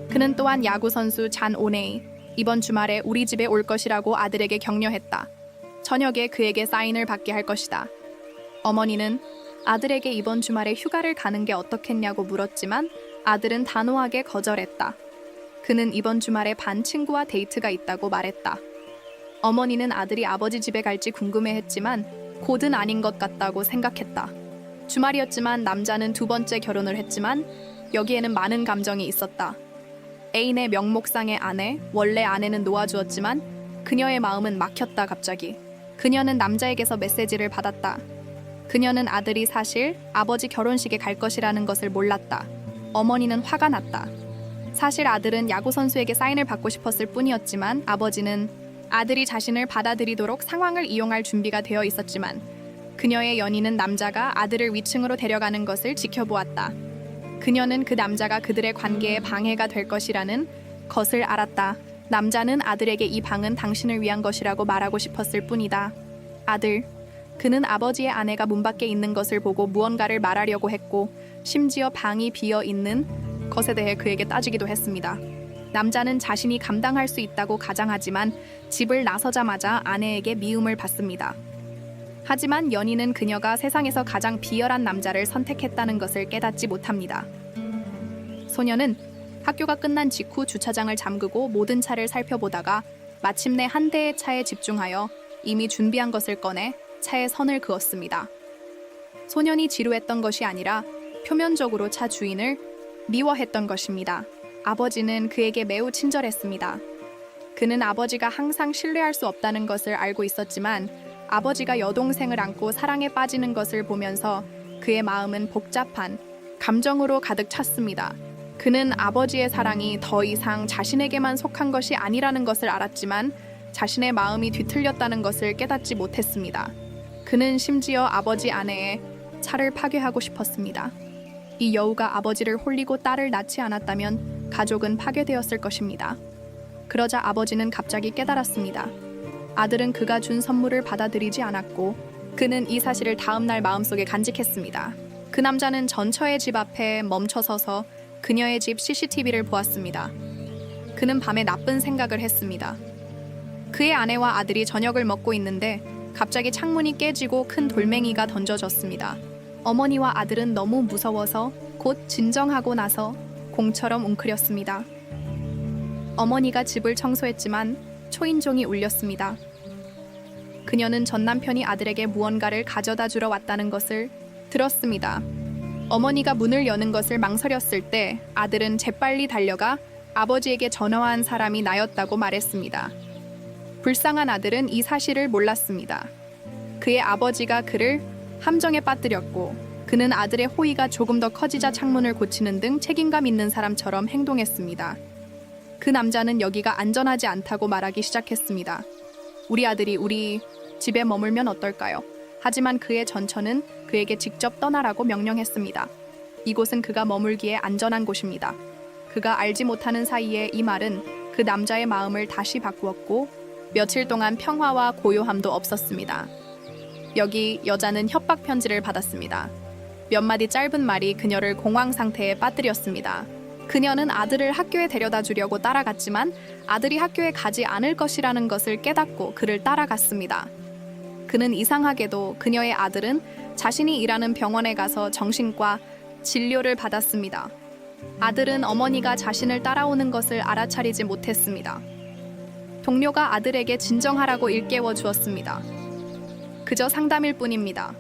그는 또한 야구선수 잔 오네이, 이번 주말에 우리 집에 올 것이라고 아들에게 격려했다. 저녁에 그에게 사인을 받게 할 것이다. 어머니는 아들에게 이번 주말에 휴가를 가는 게 어떻겠냐고 물었지만 아들은 단호하게 거절했다. 그는 이번 주말에 반 친구와 데이트가 있다고 말했다. 어머니는 아들이 아버지 집에 갈지 궁금해했지만 곧은 아닌 것 같다고 생각했다. 주말이었지만 남자는 두 번째 결혼을 했지만 여기에는 많은 감정이 있었다. 애인의 명목상의 아내, 원래 아내는 놓아주었지만 그녀의 마음은 막혔다 갑자기. 그녀는 남자에게서 메시지를 받았다. 그녀는 아들이 사실 아버지 결혼식에 갈 것이라는 것을 몰랐다. 어머니는 화가 났다. 사실 아들은 야구선수에게 사인을 받고 싶었을 뿐이었지만 아버지는 아들이 자신을 받아들이도록 상황을 이용할 준비가 되어 있었지만 그녀의 연인은 남자가 아들을 위층으로 데려가는 것을 지켜보았다. 그녀는 그 남자가 그들의 관계에 방해가 될 것이라는 것을 알았다. 남자는 아들에게 이 방은 당신을 위한 것이라고 말하고 싶었을 뿐이다. 아들, 그는 아버지의 아내가 문 밖에 있는 것을 보고 무언가를 말하려고 했고 심지어 방이 비어 있는 것에 대해 그에게 따지기도 했습니다. 남자는 자신이 감당할 수 있다고 가장하지만 집을 나서자마자 아내에게 미움을 받습니다. 하지만 연인은 그녀가 세상에서 가장 비열한 남자를 선택했다는 것을 깨닫지 못합니다. 소녀는 학교가 끝난 직후 주차장을 잠그고 모든 차를 살펴보다가 마침내 한 대의 차에 집중하여 이미 준비한 것을 꺼내 차에 선을 그었습니다. 소년이 지루했던 것이 아니라 표면적으로 차 주인을 미워했던 것입니다. 아버지는 그에게 매우 친절했습니다. 그는 아버지가 항상 신뢰할 수 없다는 것을 알고 있었지만 아버지가 여동생을 안고 사랑에 빠지는 것을 보면서 그의 마음은 복잡한 감정으로 가득 찼습니다. 그는 아버지의 사랑이 더 이상 자신에게만 속한 것이 아니라는 것을 알았지만 자신의 마음이 뒤틀렸다는 것을 깨닫지 못했습니다. 그는 심지어 아버지 아내의 차를 파괴하고 싶었습니다. 이 여우가 아버지를 홀리고 딸을 낳지 않았다면 가족은 파괴되었을 것입니다. 그러자 아버지는 갑자기 깨달았습니다. 아들은 그가 준 선물을 받아들이지 않았고 그는 이 사실을 다음 날 마음속에 간직했습니다. 그 남자는 전처의 집 앞에 멈춰서서 그녀의 집 CCTV를 보았습니다. 그는 밤에 나쁜 생각을 했습니다. 그의 아내와 아들이 저녁을 먹고 있는데 갑자기 창문이 깨지고 큰 돌멩이가 던져졌습니다. 어머니와 아들은 너무 무서워서 곧 진정하고 나서 공처럼 웅크렸습니다. 어머니가 집을 청소했지만 초인종이 울렸습니다. 그녀는 전 남편이 아들에게 무언가를 가져다 주러 왔다는 것을 들었습니다. 어머니가 문을 여는 것을 망설였을 때 아들은 재빨리 달려가 아버지에게 전화한 사람이 나였다고 말했습니다. 불쌍한 아들은 이 사실을 몰랐습니다. 그의 아버지가 그를 함정에 빠뜨렸고 그는 아들의 호의가 조금 더 커지자 창문을 고치는 등 책임감 있는 사람처럼 행동했습니다. 그 남자는 여기가 안전하지 않다고 말하기 시작했습니다. 우리 아들이 우리 집에 머물면 어떨까요? 하지만 그의 전처는 그에게 직접 떠나라고 명령했습니다. 이곳은 그가 머물기에 안전한 곳입니다. 그가 알지 못하는 사이에 이 말은 그 남자의 마음을 다시 바꾸었고 며칠 동안 평화와 고요함도 없었습니다. 여기 여자는 협박 편지를 받았습니다. 몇 마디 짧은 말이 그녀를 공황 상태에 빠뜨렸습니다. 그녀는 아들을 학교에 데려다 주려고 따라갔지만 아들이 학교에 가지 않을 것이라는 것을 깨닫고 그를 따라갔습니다. 그는 이상하게도 그녀의 아들은 자신이 일하는 병원에 가서 정신과 진료를 받았습니다. 아들은 어머니가 자신을 따라오는 것을 알아차리지 못했습니다. 동료가 아들에게 진정하라고 일깨워 주었습니다. 그저 상담일 뿐입니다.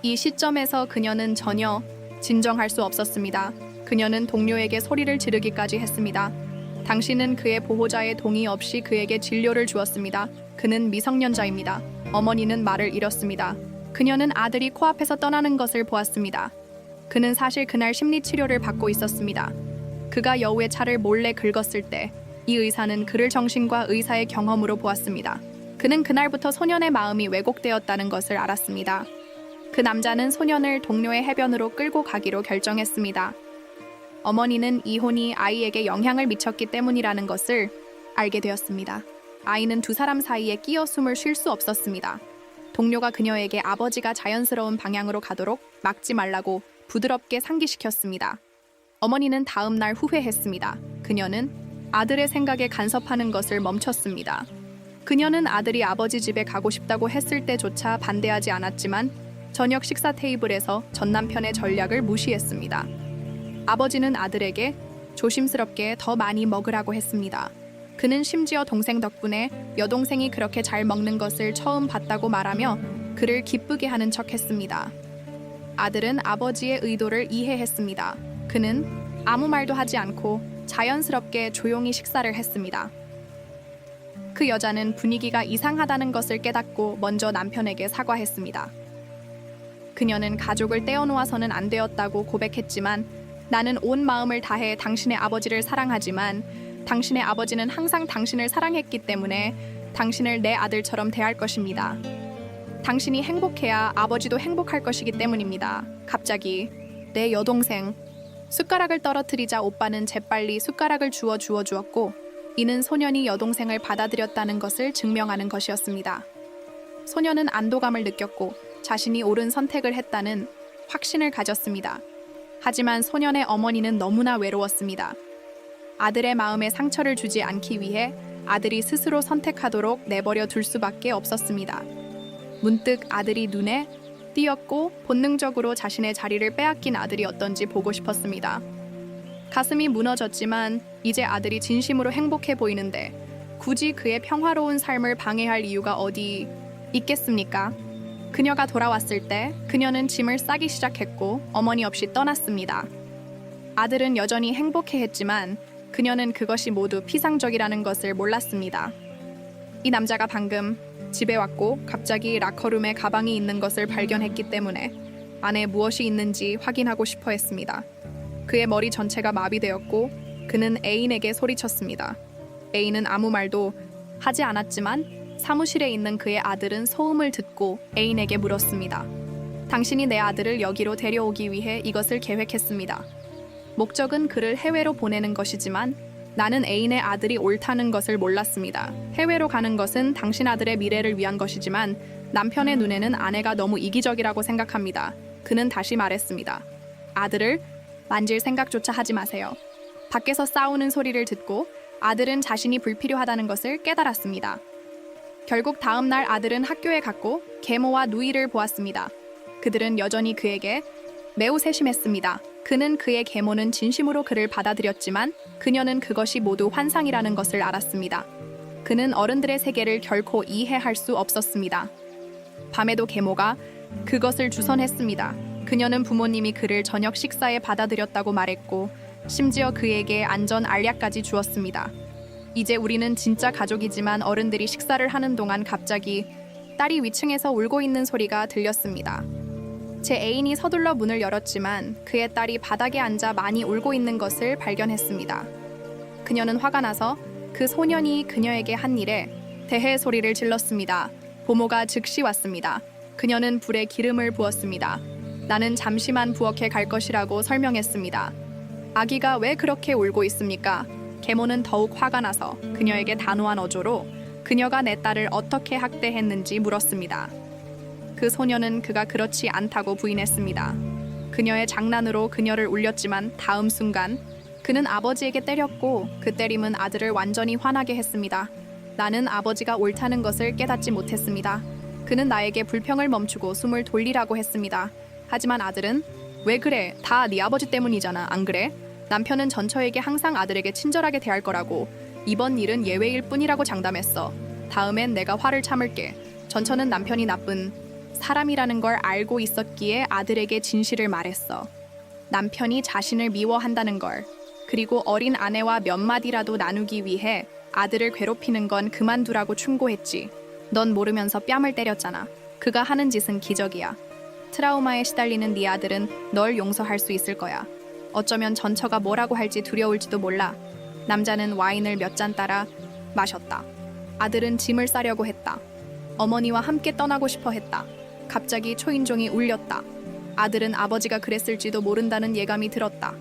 이 시점에서 그녀는 전혀 진정할 수 없었습니다. 그녀는 동료에게 소리를 지르기까지 했습니다. 당신은 그의 보호자의 동의 없이 그에게 진료를 주었습니다. 그는 미성년자입니다. 어머니는 말을 잃었습니다. 그녀는 아들이 코앞에서 떠나는 것을 보았습니다. 그는 사실 그날 심리치료를 받고 있었습니다. 그가 여우의 차를 몰래 긁었을 때 이 의사는 그를 정신과 의사의 경험으로 보았습니다. 그는 그날부터 소년의 마음이 왜곡되었다는 것을 알았습니다. 그 남자는 소년을 동료의 해변으로 끌고 가기로 결정했습니다. 어머니는 이혼이 아이에게 영향을 미쳤기 때문이라는 것을 알게 되었습니다. 아이는 두 사람 사이에 끼어 숨을 쉴 수 없었습니다. 동료가 그녀에게 아버지가 자연스러운 방향으로 가도록 막지 말라고 부드럽게 상기시켰습니다. 어머니는 다음 날 후회했습니다. 그녀는 아들의 생각에 간섭하는 것을 멈췄습니다. 그녀는 아들이 아버지 집에 가고 싶다고 했을 때조차 반대하지 않았지만 저녁 식사 테이블에서 전 남편의 전략을 무시했습니다. 아버지는 아들에게 조심스럽게 더 많이 먹으라고 했습니다. 그는 심지어 동생 덕분에 여동생이 그렇게 잘 먹는 것을 처음 봤다고 말하며 그를 기쁘게 하는 척했습니다. 아들은 아버지의 의도를 이해했습니다. 그는 아무 말도 하지 않고 자연스럽게 조용히 식사를 했습니다. 그 여자는 분위기가 이상하다는 것을 깨닫고 먼저 남편에게 사과했습니다. 그녀는 가족을 떼어놓아서는 안 되었다고 고백했지만 나는 온 마음을 다해 당신의 아버지를 사랑하지만 당신의 아버지는 항상 당신을 사랑했기 때문에 당신을 내 아들처럼 대할 것입니다. 당신이 행복해야 아버지도 행복할 것이기 때문입니다. 갑자기 내 여동생 숟가락을 떨어뜨리자 오빠는 재빨리 숟가락을 주었고 이는 소년이 여동생을 받아들였다는 것을 증명하는 것이었습니다. 소년은 안도감을 느꼈고 자신이 옳은 선택을 했다는 확신을 가졌습니다. 하지만 소년의 어머니는 너무나 외로웠습니다. 아들의 마음에 상처를 주지 않기 위해 아들이 스스로 선택하도록 내버려 둘 수밖에 없었습니다. 문득 아들이 눈에 띄었고 본능적으로 자신의 자리를 빼앗긴 아들이 어떤지 보고 싶었습니다. 가슴이 무너졌지만 이제 아들이 진심으로 행복해 보이는데 굳이 그의 평화로운 삶을 방해할 이유가 어디 있겠습니까? 그녀가 돌아왔을 때 그녀는 짐을 싸기 시작했고 어머니 없이 떠났습니다. 아들은 여전히 행복해했지만 그녀는 그것이 모두 피상적이라는 것을 몰랐습니다. 이 남자가 방금 집에 왔고 갑자기 라커룸에 가방이 있는 것을 발견했기 때문에 안에 무엇이 있는지 확인하고 싶어 했습니다. 그의 머리 전체가 마비되었고 그는 애인에게 소리쳤습니다. 애인은 아무 말도 하지 않았지만 사무실에 있는 그의 아들은 소음을 듣고 애인에게 물었습니다. 당신이 내 아들을 여기로 데려오기 위해 이것을 계획했습니다. 목적은 그를 해외로 보내는 것이지만 나는 애인의 아들이 옳다는 것을 몰랐습니다. 해외로 가는 것은 당신 아들의 미래를 위한 것이지만 남편의 눈에는 아내가 너무 이기적이라고 생각합니다. 그는 다시 말했습니다. 아들을 만질 생각조차 하지 마세요. 밖에서 싸우는 소리를 듣고 아들은 자신이 불필요하다는 것을 깨달았습니다. 결국 다음 날 아들은 학교에 갔고 계모와 누이를 보았습니다. 그들은 여전히 그에게 매우 세심했습니다. 그는 그의 계모는 진심으로 그를 받아들였지만 그녀는 그것이 모두 환상이라는 것을 알았습니다. 그는 어른들의 세계를 결코 이해할 수 없었습니다. 밤에도 계모가 그것을 주선했습니다. 그녀는 부모님이 그를 저녁 식사에 받아들였다고 말했고 심지어 그에게 안전 알약까지 주었습니다. 이제 우리는 진짜 가족이지만 어른들이 식사를 하는 동안 갑자기 딸이 위층에서 울고 있는 소리가 들렸습니다. 제 애인이 서둘러 문을 열었지만 그의 딸이 바닥에 앉아 많이 울고 있는 것을 발견했습니다. 그녀는 화가 나서 그 소년이 그녀에게 한 일에 대해 소리를 질렀습니다. 보모가 즉시 왔습니다. 그녀는 불에 기름을 부었습니다. 나는 잠시만 부엌에 갈 것이라고 설명했습니다. 아기가 왜 그렇게 울고 있습니까? 계모는 더욱 화가 나서 그녀에게 단호한 어조로 그녀가 내 딸을 어떻게 학대했는지 물었습니다. 그 소녀는 그가 그렇지 않다고 부인했습니다. 그녀의 장난으로 그녀를 울렸지만 다음 순간 그는 아버지에게 때렸고 그 때림은 아들을 완전히 화나게 했습니다. 나는 아버지가 옳다는 것을 깨닫지 못했습니다. 그는 나에게 불평을 멈추고 숨을 돌리라고 했습니다. 하지만 아들은 왜 그래? 다 네 아버지 때문이잖아. 안 그래? 남편은 전처에게 항상 아들에게 친절하게 대할 거라고. 이번 일은 예외일 뿐이라고 장담했어. 다음엔 내가 화를 참을게. 전처는 남편이 나쁜 사람이라는 걸 알고 있었기에 아들에게 진실을 말했어. 남편이 자신을 미워한다는 걸. 그리고 어린 아내와 몇 마디라도 나누기 위해 아들을 괴롭히는 건 그만두라고 충고했지. 넌 모르면서 뺨을 때렸잖아. 그가 하는 짓은 기적이야. 트라우마에 시달리는 네 아들은 널 용서할 수 있을 거야. 어쩌면 전처가 뭐라고 할지 두려울지도 몰라. 남자는 와인을 몇 잔 따라 마셨다. 아들은 짐을 싸려고 했다. 어머니와 함께 떠나고 싶어 했다. 갑자기 초인종이 울렸다. 아들은 아버지가 그랬을지도 모른다는 예감이 들었다.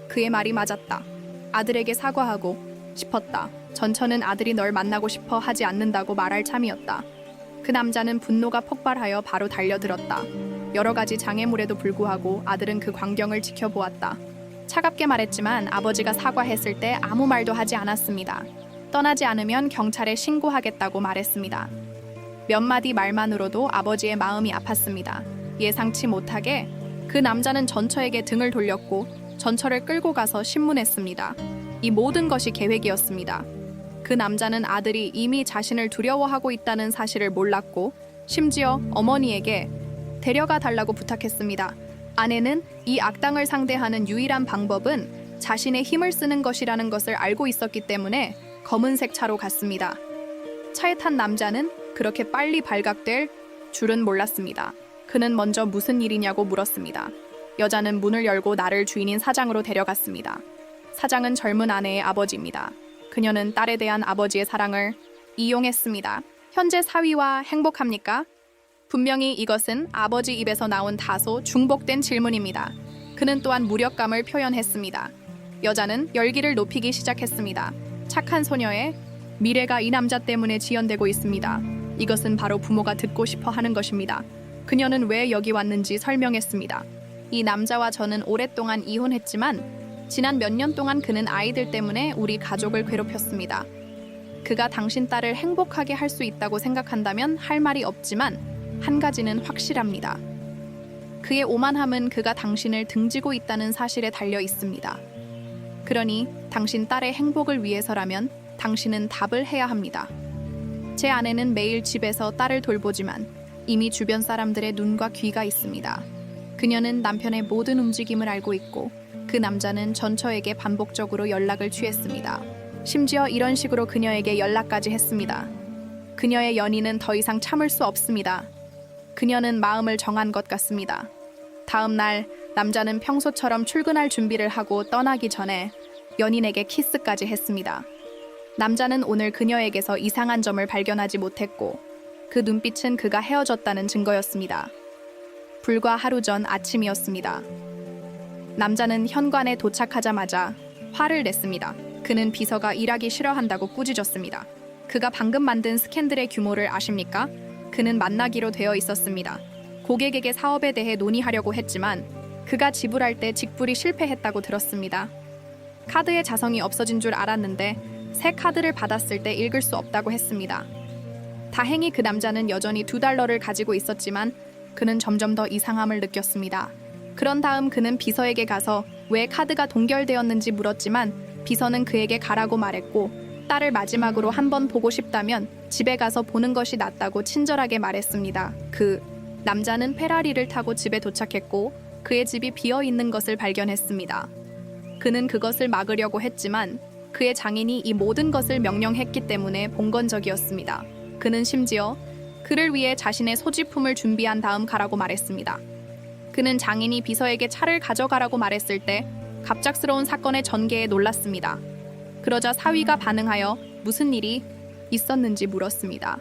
그의 말이 맞았다. 아들에게 사과하고 싶었다. 전처는 아들이 널 만나고 싶어 하지 않는다고 말할 참이었다. 그 남자는 분노가 폭발하여 바로 달려들었다. 여러 가지 장애물에도 불구하고 아들은 그 광경을 지켜보았다. 차갑게 말했지만 아버지가 사과했을 때 아무 말도 하지 않았습니다. 떠나지 않으면 경찰에 신고하겠다고 말했습니다. 몇 마디 말만으로도 아버지의 마음이 아팠습니다. 예상치 못하게 그 남자는 전처에게 등을 돌렸고 전처를 끌고 가서 신문했습니다. 이 모든 것이 계획이었습니다. 그 남자는 아들이 이미 자신을 두려워하고 있다는 사실을 몰랐고 심지어 어머니에게 데려가 달라고 부탁했습니다. 아내는 이 악당을 상대하는 유일한 방법은 자신의 힘을 쓰는 것이라는 것을 알고 있었기 때문에 검은색 차로 갔습니다. 차에 탄 남자는 그렇게 빨리 발각될 줄은 몰랐습니다. 그는 먼저 무슨 일이냐고 물었습니다. 여자는 문을 열고 나를 주인인 사장으로 데려갔습니다. 사장은 젊은 아내의 아버지입니다. 그녀는 딸에 대한 아버지의 사랑을 이용했습니다. 현재 사위와 행복합니까? 분명히 이것은 아버지 입에서 나온 다소 중복된 질문입니다. 그는 또한 무력감을 표현했습니다. 여자는 열기를 높이기 시작했습니다. 착한 소녀의 미래가 이 남자 때문에 지연되고 있습니다. 이것은 바로 부모가 듣고 싶어 하는 것입니다. 그녀는 왜 여기 왔는지 설명했습니다. 이 남자와 저는 오랫동안 이혼했지만 지난 몇 년 동안 그는 아이들 때문에 우리 가족을 괴롭혔습니다. 그가 당신 딸을 행복하게 할 수 있다고 생각한다면 할 말이 없지만 한 가지는 확실합니다. 그의 오만함은 그가 당신을 등지고 있다는 사실에 달려 있습니다. 그러니 당신 딸의 행복을 위해서라면 당신은 답을 해야 합니다. 제 아내는 매일 집에서 딸을 돌보지만 이미 주변 사람들의 눈과 귀가 있습니다. 그녀는 남편의 모든 움직임을 알고 있고 그 남자는 전처에게 반복적으로 연락을 취했습니다. 심지어 이런 식으로 그녀에게 연락까지 했습니다. 그녀의 연인은 더 이상 참을 수 없습니다. 그녀는 마음을 정한 것 같습니다. 다음 날 남자는 평소처럼 출근할 준비를 하고 떠나기 전에 연인에게 키스까지 했습니다. 남자는 오늘 그녀에게서 이상한 점을 발견하지 못했고 그 눈빛은 그가 헤어졌다는 증거였습니다. 불과 하루 전 아침이었습니다. 남자는 현관에 도착하자마자 화를 냈습니다. 그는 비서가 일하기 싫어한다고 꾸짖었습니다. 그가 방금 만든 스캔들의 규모를 아십니까? 그는 만나기로 되어 있었습니다. 고객에게 사업에 대해 논의하려고 했지만 그가 지불할 때 직불이 실패했다고 들었습니다. 카드의 자성이 없어진 줄 알았는데 새 카드를 받았을 때 읽을 수 없다고 했습니다. 다행히 그 남자는 여전히 $2를 가지고 있었지만 그는 점점 더 이상함을 느꼈습니다. 그런 다음 그는 비서에게 가서 왜 카드가 동결되었는지 물었지만 비서는 그에게 가라고 말했고 딸을 마지막으로 한번 보고 싶다면 집에 가서 보는 것이 낫다고 친절하게 말했습니다. 그 남자는 페라리를 타고 집에 도착했고 그의 집이 비어 있는 것을 발견했습니다. 그는 그것을 막으려고 했지만 그의 장인이 이 모든 것을 명령했기 때문에 봉건적이었습니다. 그는 심지어 그를 위해 자신의 소지품을 준비한 다음 가라고 말했습니다. 그는 장인이 비서에게 차를 가져가라고 말했을 때 갑작스러운 사건의 전개에 놀랐습니다. 그러자 사위가 반응하여 무슨 일이 있었는지 물었습니다.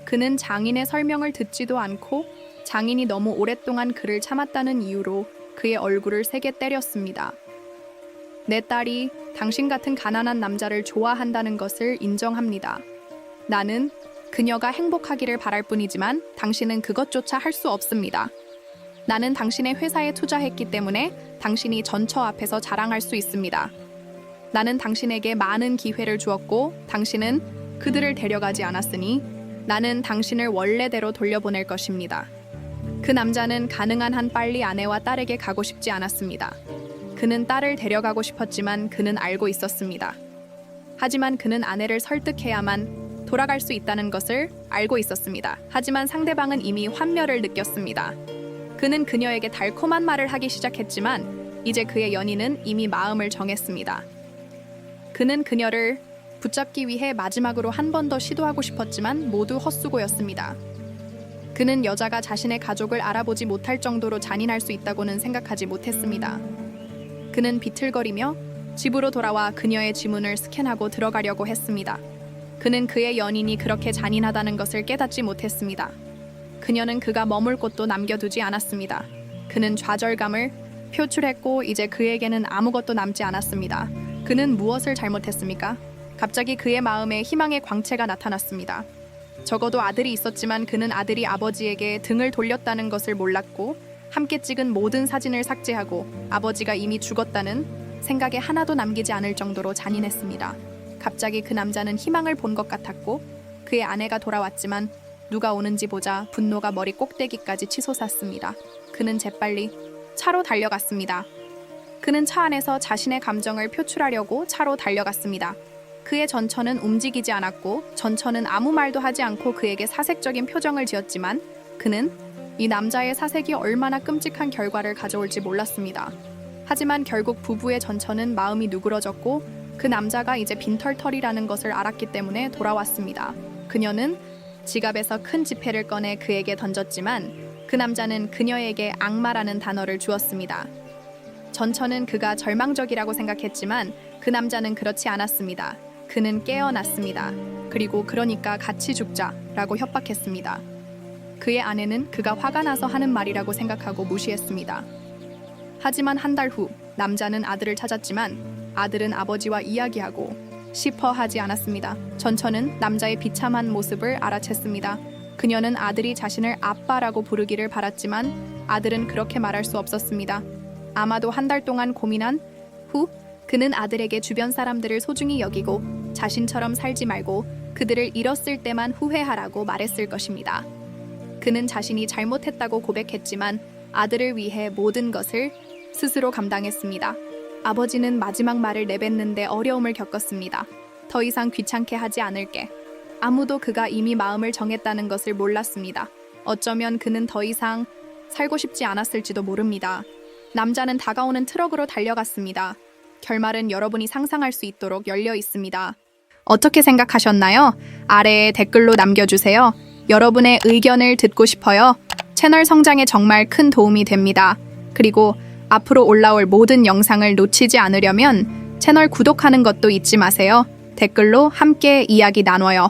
그는 장인의 설명을 듣지도 않고 장인이 너무 오랫동안 그를 참았다는 이유로 그의 얼굴을 세게 때렸습니다. 내 딸이 당신 같은 가난한 남자를 좋아한다는 것을 인정합니다. 나는 그녀가 행복하기를 바랄 뿐이지만 당신은 그것조차 할 수 없습니다. 나는 당신의 회사에 투자했기 때문에 당신이 전처 앞에서 자랑할 수 있습니다. 나는 당신에게 많은 기회를 주었고 당신은 그들을 데려가지 않았으니 나는 당신을 원래대로 돌려보낼 것입니다. 그 남자는 가능한 한 빨리 아내와 딸에게 가고 싶지 않았습니다. 그는 딸을 데려가고 싶었지만 그는 알고 있었습니다. 하지만 그는 아내를 설득해야만 돌아갈 수 있다는 것을 알고 있었습니다. 하지만 상대방은 이미 환멸을 느꼈습니다. 그는 그녀에게 달콤한 말을 하기 시작했지만 이제 그의 연인은 이미 마음을 정했습니다. 그는 그녀를 붙잡기 위해 마지막으로 한 번 더 시도하고 싶었지만 모두 헛수고였습니다. 그는 여자가 자신의 가족을 알아보지 못할 정도로 잔인할 수 있다고는 생각하지 못했습니다. 그는 비틀거리며 집으로 돌아와 그녀의 지문을 스캔하고 들어가려고 했습니다. 그는 그의 연인이 그렇게 잔인하다는 것을 깨닫지 못했습니다. 그녀는 그가 머물 곳도 남겨두지 않았습니다. 그는 좌절감을 표출했고 이제 그에게는 아무것도 남지 않았습니다. 그는 무엇을 잘못했습니까? 갑자기 그의 마음에 희망의 광채가 나타났습니다. 적어도 아들이 있었지만 그는 아들이 아버지에게 등을 돌렸다는 것을 몰랐고 함께 찍은 모든 사진을 삭제하고 아버지가 이미 죽었다는 생각에 하나도 남기지 않을 정도로 잔인했습니다. 갑자기 그 남자는 희망을 본 것 같았고 그의 아내가 돌아왔지만 누가 오는지 보자 분노가 머리 꼭대기까지 치솟았습니다. 그는 재빨리 차로 달려갔습니다. 그는 차 안에서 자신의 감정을 표출하려고 차로 달려갔습니다. 그의 전처는 움직이지 않았고 전처는 아무 말도 하지 않고 그에게 사색적인 표정을 지었지만 그는 이 남자의 사색이 얼마나 끔찍한 결과를 가져올지 몰랐습니다. 하지만 결국 부부의 전처는 마음이 누그러졌고 그 남자가 이제 빈털털이라는 것을 알았기 때문에 돌아왔습니다. 그녀는 지갑에서 큰 지폐를 꺼내 그에게 던졌지만 그 남자는 그녀에게 악마라는 단어를 주었습니다. 전처는 그가 절망적이라고 생각했지만 그 남자는 그렇지 않았습니다. 그는 깨어났습니다. 그리고 그러니까 같이 죽자라고 협박했습니다. 그의 아내는 그가 화가 나서 하는 말이라고 생각하고 무시했습니다. 하지만 한 달 후 남자는 아들을 찾았지만 아들은 아버지와 이야기하고 싶어 하지 않았습니다. 전처는 남자의 비참한 모습을 알아챘습니다. 그녀는 아들이 자신을 아빠라고 부르기를 바랐지만 아들은 그렇게 말할 수 없었습니다. 아마도 한 달 동안 고민한 후 그는 아들에게 주변 사람들을 소중히 여기고 자신처럼 살지 말고 그들을 잃었을 때만 후회하라고 말했을 것입니다. 그는 자신이 잘못했다고 고백했지만 아들을 위해 모든 것을 스스로 감당했습니다. 아버지는 마지막 말을 내뱉는데 어려움을 겪었습니다. 더 이상 귀찮게 하지 않을게. 아무도 그가 이미 마음을 정했다는 것을 몰랐습니다. 어쩌면 그는 더 이상 살고 싶지 않았을지도 모릅니다. 남자는 다가오는 트럭으로 달려갔습니다. 결말은 여러분이 상상할 수 있도록 열려 있습니다. 어떻게 생각하셨나요? 아래에 댓글로 남겨주세요. 여러분의 의견을 듣고 싶어요. 채널 성장에 정말 큰 도움이 됩니다. 그리고 앞으로 올라올 모든 영상을 놓치지 않으려면 채널 구독하는 것도 잊지 마세요. 댓글로 함께 이야기 나눠요.